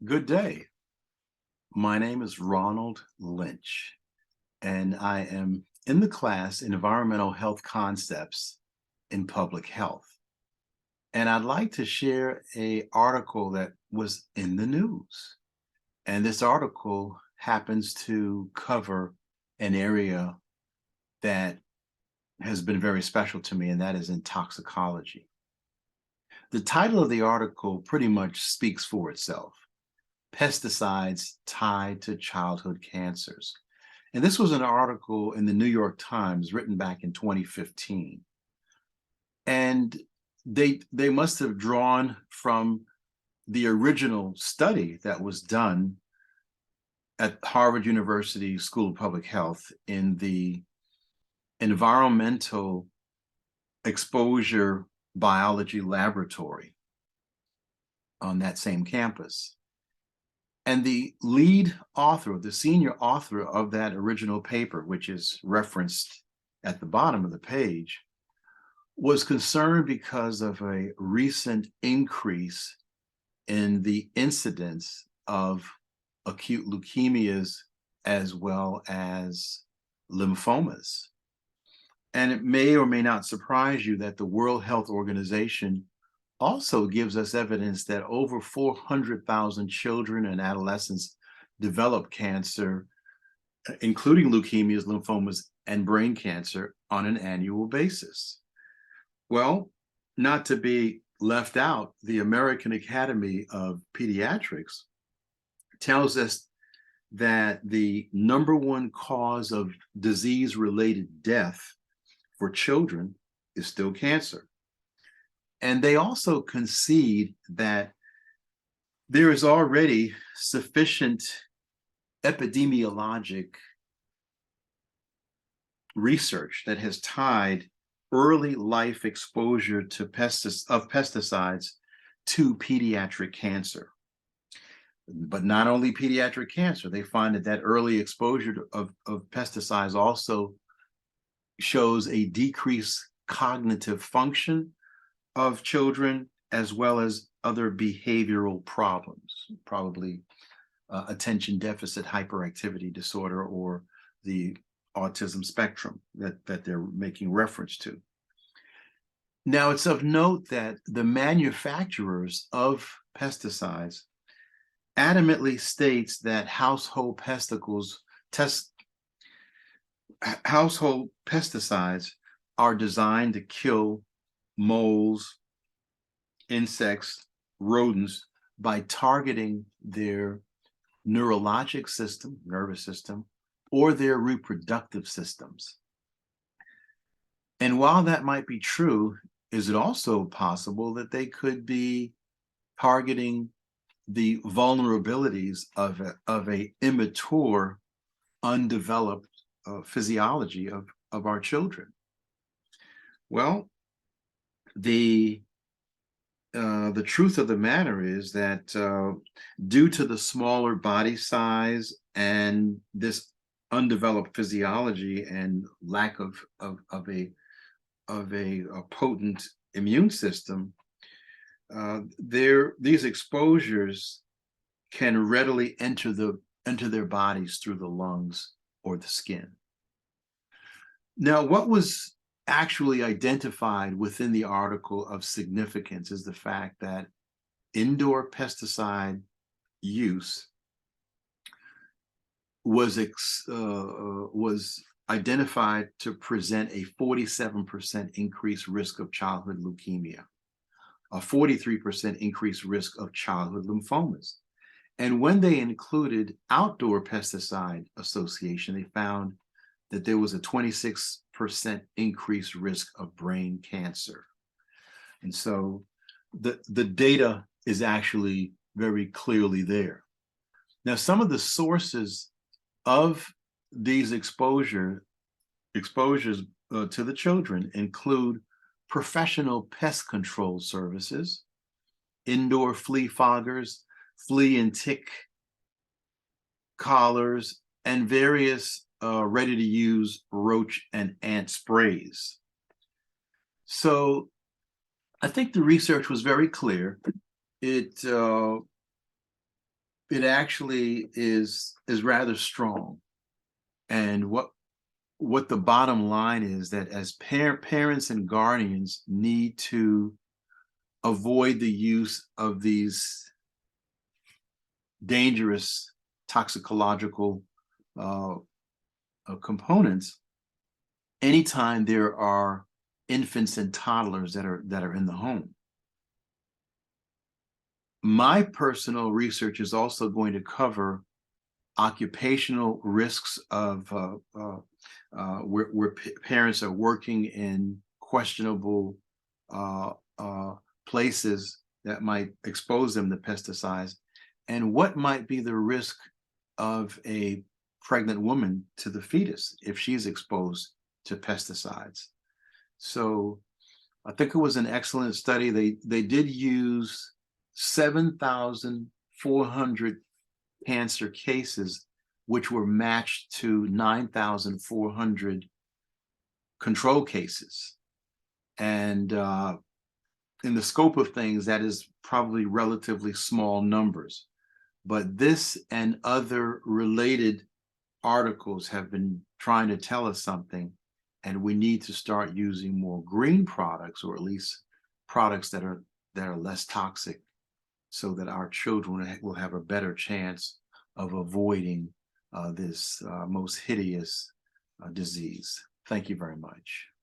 Good day. My name is Ronald Lynch, and I am in the class Environmental Health Concepts in Public Health. And I'd like to share a article that was in the news. And this article happens to cover an area that has been very special to me, and that is in toxicology. The title of the article pretty much speaks for itself. Pesticides tied to childhood cancers. And this was an article in the New York Times written back in 2015. And they must have drawn from the original study that was done at Harvard University School of Public Health in the environmental exposure biology laboratory on that same campus. And the lead author, the senior author of that original paper, which is referenced at the bottom of the page, was concerned because of a recent increase in the incidence of acute leukemias as well as lymphomas. And it may or may not surprise you that the World Health Organization also gives us evidence that over 400,000 children and adolescents develop cancer, including leukemias, lymphomas, and brain cancer on an annual basis. Well, not to be left out, the American Academy of Pediatrics tells us that the number one cause of disease-related death for children is still cancer. And they also concede that there is already sufficient epidemiologic research that has tied early life exposure to pesticides to pediatric cancer. But not only pediatric cancer, they find that early exposure of pesticides also shows a decreased cognitive function of children, as well as other behavioral problems, probably attention deficit hyperactivity disorder or the autism spectrum that they're making reference to. Now, it's of note that the manufacturers of pesticides adamantly states that household pesticides are designed to kill moles, insects, rodents by targeting their neurologic system, nervous system, or their reproductive systems. And while that might be true, is it also possible that they could be targeting the vulnerabilities of a immature, undeveloped physiology of our children? Well, the truth of the matter is that due to the smaller body size and this undeveloped physiology and lack of a potent immune system, these exposures can readily enter their bodies through the lungs or the skin. Now, what was actually identified within the article of significance is the fact that indoor pesticide use was identified to present a 47% increased risk of childhood leukemia, a 43% increased risk of childhood lymphomas. And when they included outdoor pesticide association, they found that there was a 26% increased risk of brain cancer. And so the data is actually very clearly there. Now, some of the sources of these exposures to the children include professional pest control services, indoor flea foggers, flea and tick collars, and various ready-to-use roach and ant sprays. So I think the research was very clear. It it actually is rather strong. And what the bottom line is that as parents and guardians need to avoid the use of these dangerous toxicological uh, components anytime there are infants and toddlers that are in the home. My personal research is also going to cover occupational risks of where parents are working in questionable uh, uh, places that might expose them to pesticides, and what might be the risk of a pregnant woman to the fetus if she's exposed to pesticides. So I think it was an excellent study. They did use 7,400 cancer cases, which were matched to 9,400 control cases. And in the scope of things, that is probably relatively small numbers. But this and other related articles have been trying to tell us something, and we need to start using more green products, or at least products that are less toxic, so that our children will have a better chance of avoiding this most hideous disease. Thank you very much.